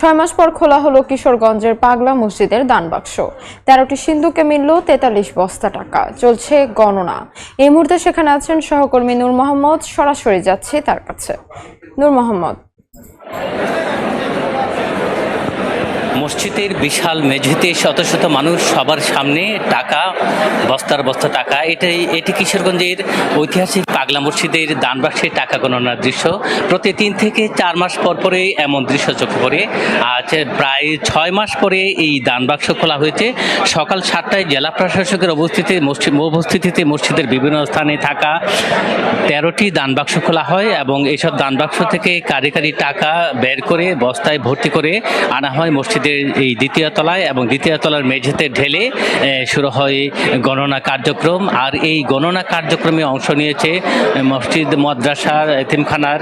6 মাস পর খোলা হলো কিশোরগঞ্জের পাগলা মসজিদের দান বাক্স। 13টি সিন্ধুকে মিলল 43 বস্তা টাকা। চলছে গণনা। এই মুহূর্তে সেখানে আছেন সহকর্মী নূর মোহাম্মদ। সরাসরি যাচ্ছে তার কাছে। নূর মোহাম্মদ, মসজিদের বিশাল মেঝেতে শত শত মানুষ, সবার সামনে টাকা, বস্তার বস্তা টাকা। এটি কিশোরগঞ্জের ঐতিহাসিক পাগলা মসজিদের দান বাক্সের টাকা গণনার দৃশ্য। প্রতি 3 থেকে 4 মাস পর পরে এমন দৃশ্য চোখে পড়ে। আজ প্রায় 6 মাস পরে এই দান বাক্স খোলা হয়েছে। সকাল 7টায় জেলা প্রশাসকের উপস্থিতিতে মসজিদের বিভিন্ন স্থানে থাকা 13টি দান বাক্স খোলা হয় এবং এইসব দান বাক্স থেকে কারি কারি টাকা বের করে বস্তায় ভর্তি করে আনা হয় মসজিদের এই দ্বিতীয় তলায়, এবং দ্বিতীয় তলার মেঝেতে ঢেলে শুরু হয় গণনা কার্যক্রম। আর এই গণনা কার্যক্রমে অংশ নিয়েছে মসজিদ, মাদ্রাসার, এতিমখানার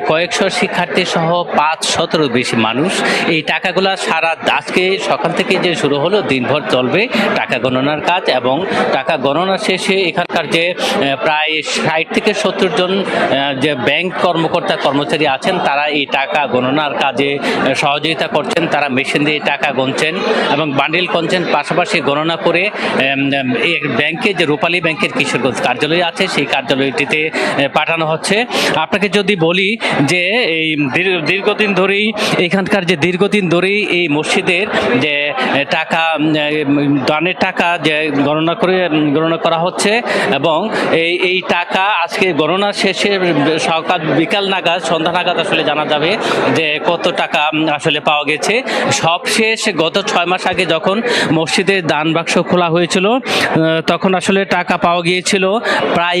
কয়েকশো শিক্ষার্থী সহ 500-র বেশি মানুষ। এই টাকাগুলা সারা আজকে সকাল থেকে যে শুরু হলো, দিনভর চলবে টাকা গণনার কাজ। এবং টাকা গণনা শেষে এখানকার যে প্রায় 60 থেকে 70 জন যে ব্যাংক কর্মচারী আছেন, তারা এই টাকা গণনার কাজে সহযোগিতা করছেন। তারা মেশিন দিয়ে টাকা গুনছেন এবং বান্ডিল গুনছেন, পাশাপাশি গণনা করে ব্যাংকে, যে রূপালী ব্যাংকের কিশোরগঞ্জ কার্যালয় আছে, সেই কার্যালয়টিতে পাঠানো হচ্ছে। আপনাকে যদি বলি যে এই দীর্ঘদিন ধরেই এই মসজিদের যে টাকা, দানের টাকা যে গণনা করা হচ্ছে, এবং এই টাকা আজকে গণনা শেষে সকাল বিকাল নাগাদ, সন্ধ্যা নাগাদ আসলে জানা যাবে যে কত টাকা আসলে পাওয়া গেছে। সবশেষ গত 6 মাস আগে যখন মসজিদের দান বাক্স খোলা হয়েছিল, তখন আসলে টাকা পাওয়া গিয়েছিল প্রায়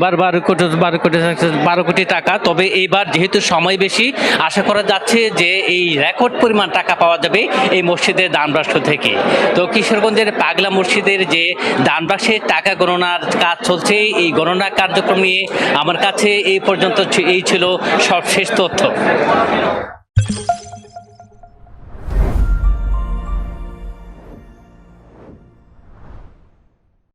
12 কোটি টাকা। তবে এইবার যেহেতু সময় বেশি, আশা করা যাচ্ছে যে এই রেকর্ড পরিমাণ টাকা পাওয়া যাবে এই মসজিদের দান বাক্স থেকে। তো কিশোরগঞ্জের পাগলা মসজিদের যে দান বাক্সের টাকা গণনার কাজ চলছে, এই গণনা কার্যক্রম নিয়ে আমার কাছে এই পর্যন্ত এই ছিল সবশেষ তথ্য।